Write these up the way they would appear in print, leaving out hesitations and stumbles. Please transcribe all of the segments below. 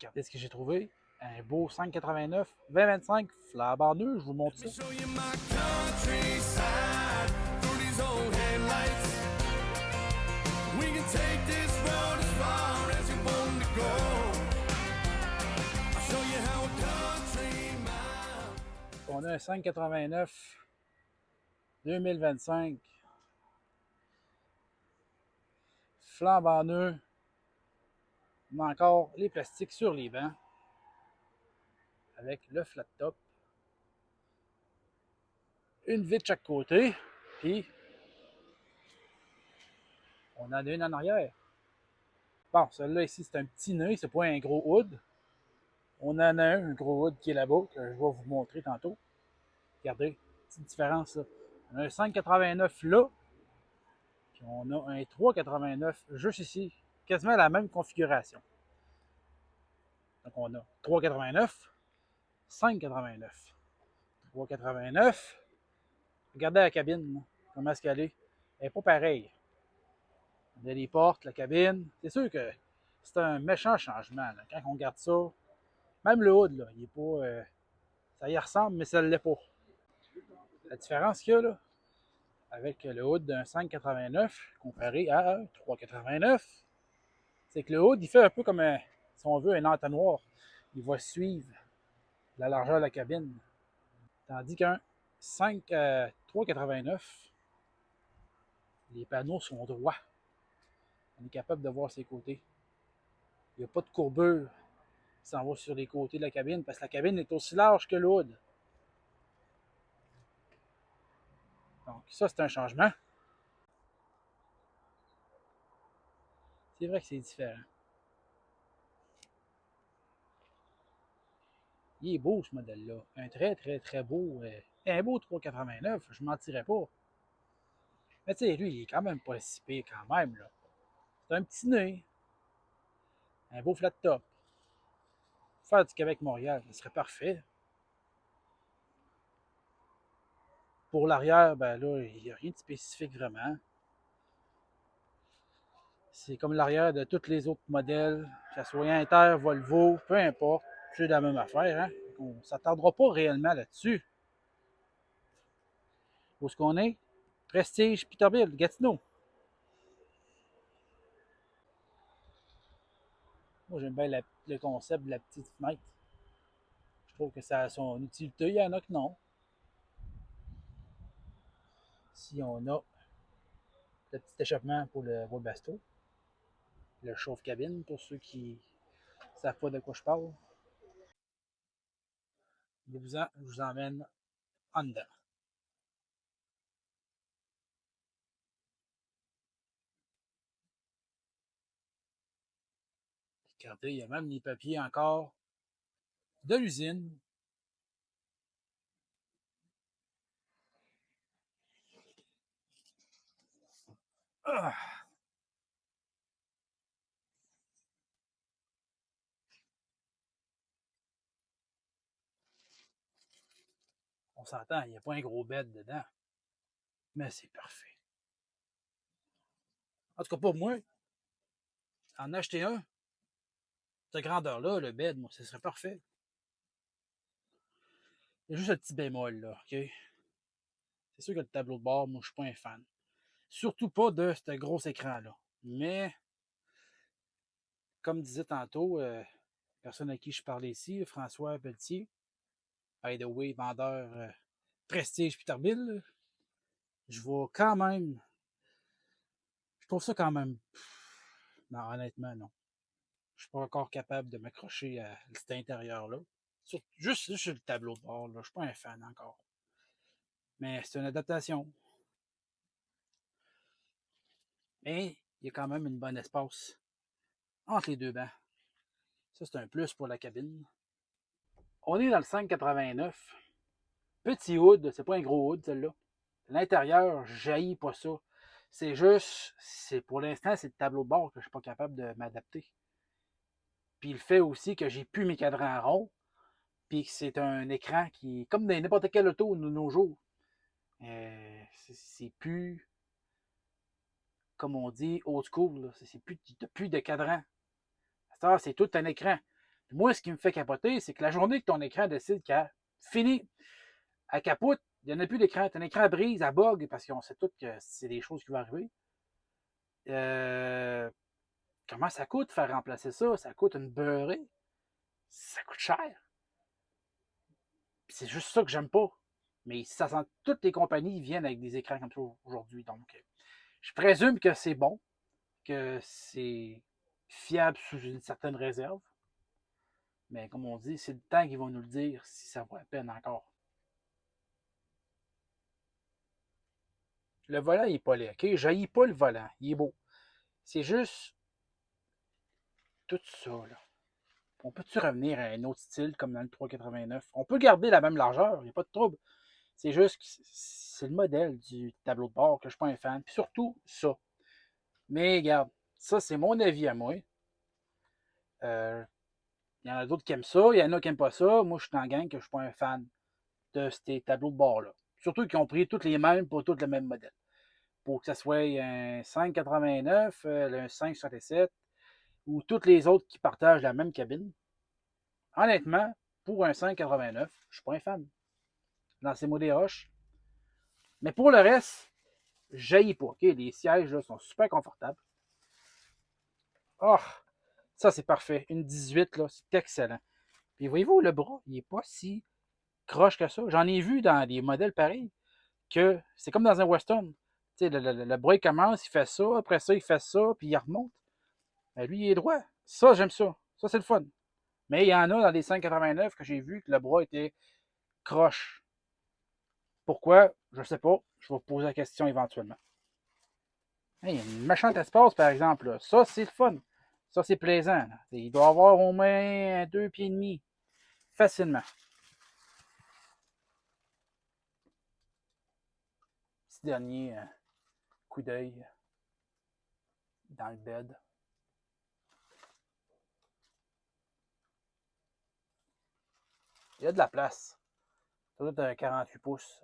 Regardez ce que j'ai trouvé. Un beau 5,89, 20-25, flambant neuf, je vous montre ça. On a un 5,89, 2025, flambant neuf. On a encore les plastiques sur les bancs avec le flat top. Une vitre de chaque côté, puis on en a une en arrière. Bon, celui-là ici, c'est un petit nœud, c'est pas un gros hood. On en a un gros hood qui est là-bas, que je vais vous montrer tantôt. Regardez, petite différence là. On a un 5,89 là, puis on a un 3,89 juste ici. Quasiment la même configuration. Donc on a 3,89, 5,89. 3,89. Regardez la cabine, comment est-ce qu'elle est. Elle n'est pas pareille. On a les portes, la cabine. C'est sûr que c'est un méchant changement. Là. Quand on regarde ça, même le hood, là, il est pas. Ça y ressemble, mais ça ne l'est pas. La différence qu'il y a là, avec le hood d'un 5,89 comparé à un 3,89, c'est que le hood, il fait un peu comme, si on veut, un entonnoir. Il va suivre la largeur de la cabine. Tandis qu'un 3,89, les panneaux sont droits. On est capable de voir ses côtés. Il n'y a pas de courbure qui s'en va sur les côtés de la cabine parce que la cabine est aussi large que le hood. Donc ça, c'est un changement. C'est vrai que c'est différent. Il est beau ce modèle-là. Un très très très beau. Un beau 3,89, je ne mentirais pas. Mais tu sais, lui, il est quand même pas si pire quand même. Là. C'est un petit nez. Un beau flat top. Faire du Québec-Montréal, ce serait parfait. Pour l'arrière, ben là, il n'y a rien de spécifique vraiment. C'est comme l'arrière de tous les autres modèles, que ce soit Inter, Volvo, peu importe. C'est la même affaire. Hein? On ne s'attardera pas réellement là-dessus. Où est-ce qu'on est? Prestige, Peterbilt, Gatineau. Moi, j'aime bien le concept de la petite fenêtre. Je trouve que ça a son utilité. Il y en a que non. Si on a le petit échappement pour le Webasto, le chauffe-cabine pour ceux qui ne savent pas de quoi je parle. Je vous emmène en dedans. Regardez, il y a même les papiers encore de l'usine. Ah, on s'entend, il n'y a pas un gros bed dedans. Mais c'est parfait. En tout cas, pour moi, en acheter un, cette grandeur-là, le bed, moi, ce serait parfait. Il y a juste un petit bémol, là, OK? C'est sûr que le tableau de bord, moi, je suis pas un fan. Surtout pas de ce gros écran-là. Mais, comme disait tantôt, personne à qui je parlais ici, François Pelletier, by the way, vendeur Prestige Peterbilt, je vois quand même, je trouve ça quand même, non, honnêtement, non. Je suis pas encore capable de m'accrocher à cet intérieur-là. Juste sur le tableau de bord, là, je suis pas un fan encore. Mais c'est une adaptation. Mais il y a quand même une bonne espace entre les deux bancs. Ça, c'est un plus pour la cabine. On est dans le 5,89. Petit hood, c'est pas un gros hood, celle-là. L'intérieur, jaillit pas ça. C'est juste, pour l'instant, c'est le tableau de bord que je suis pas capable de m'adapter. Puis il fait aussi que j'ai plus mes cadrans ronds, puis que c'est un écran qui, comme dans n'importe quel auto de nos jours, c'est plus, comme on dit, old school. C'est plus, t'as plus de cadran. Ça, c'est tout un écran. Moi, ce qui me fait capoter, c'est que la journée que ton écran décide qu'elle finit, elle capote, il n'y en a plus d'écran. Ton écran brise, elle bug, parce qu'on sait tous que c'est des choses qui vont arriver. Euh, Comment ça coûte faire remplacer ça? Ça coûte une beurrée. Ça coûte cher. C'est juste ça que j'aime pas. Mais ça sent, toutes les compagnies viennent avec des écrans comme ça aujourd'hui. Donc, je présume que c'est bon, que c'est fiable sous une certaine réserve. Mais comme on dit, c'est le temps qu'ils vont nous le dire si ça vaut la peine encore. Le volant, il est pas laid, ok? J'haïs pas le volant, il est beau. C'est juste tout ça, là. On peut-tu revenir à un autre style comme dans le 389? On peut garder la même largeur, il n'y a pas de trouble. C'est juste que c'est le modèle du tableau de bord que je ne suis pas un fan. Puis surtout, ça. Mais regarde, ça, c'est mon avis à moi. Il y en a d'autres qui aiment ça, il y en a qui n'aiment pas ça. Moi, je suis en gang que je ne suis pas un fan de ces tableaux de bord-là. Surtout qu'ils ont pris tous les mêmes pour tous le même modèle. Pour que ça soit un 589, un 567 ou toutes les autres qui partagent la même cabine. Honnêtement, pour un 589, je ne suis pas un fan. Dans ces des roches. Mais pour le reste, j'haïs pas. Okay? Les sièges là, sont super confortables. Oh, ça c'est parfait. Une 18, là, c'est excellent. Puis voyez-vous, le bras, il n'est pas si croche que ça. J'en ai vu dans des modèles pareils que c'est comme dans un western. Tu sais, le bras il commence, il fait ça, après ça, il fait ça, puis il remonte. Ben, lui, il est droit. Ça, j'aime ça. Ça, c'est le fun. Mais il y en a dans les 589 que j'ai vu que le bras était croche. Pourquoi? Je ne sais pas. Je vais vous poser la question éventuellement. Hey, il y a une méchante espace, par exemple. Là. Ça, c'est le fun. Ça, c'est plaisant. Là. Il doit avoir au moins 2,5 pieds. Facilement. Petit dernier coup d'œil dans le bed. Il y a de la place. Ça doit être un 48 pouces.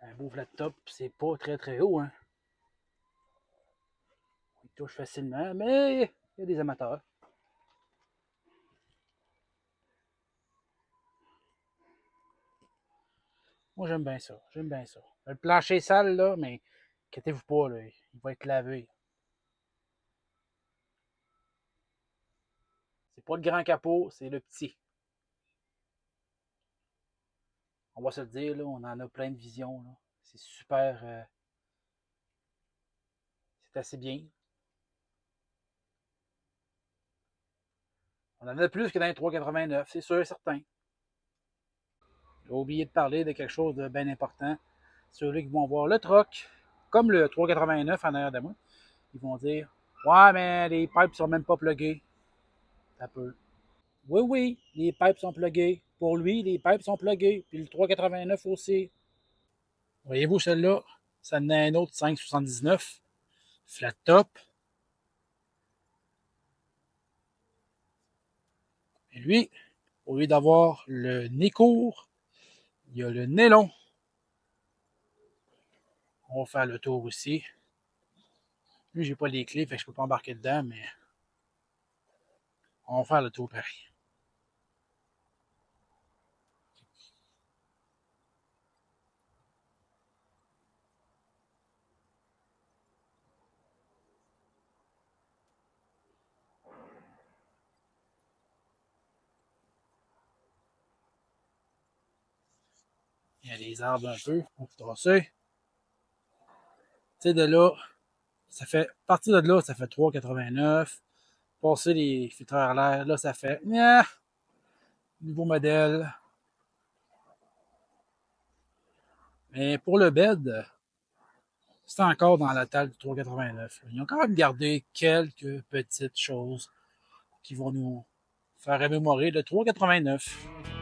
Un beau flat top, c'est pas très très haut. Hein. Il touche facilement, mais il y a des amateurs. Moi, j'aime bien ça. J'aime bien ça. Le plancher est sale, là, mais inquiétez-vous pas, là, il va être lavé. C'est pas le grand capot, c'est le petit. On va se le dire, là, on en a plein de visions. Là. C'est super. C'est assez bien. On en a plus que dans les 389, c'est sûr et certain. J'ai oublié de parler de quelque chose de bien important. Ceux-là qui vont voir le troc, comme le 389 en arrière de moi, ils vont dire ouais, mais les pipes sont même pas pluguées. Ça peut. Oui, oui, les pipes sont pluguées. Pour lui, les pipes sont pluguées. Puis le 389 aussi. Voyez-vous celle-là? Ça en a un autre 5,79. Flat top. Et lui, au lieu d'avoir le nez court, il y a le nez long. On va faire le tour aussi. Lui, j'ai pas les clés, fait que je peux pas embarquer dedans, mais on va faire le tour pareil. Il y a les arbres un peu, on peut tasser. Tu sais, de là, ça fait. Partir de là, ça fait 3,89. Passer les filtreurs à l'air, là, ça fait. Nouveau modèle. Mais pour le bed, c'est encore dans la table du 3,89. Ils ont quand même gardé quelques petites choses qui vont nous faire remémorer le 3,89.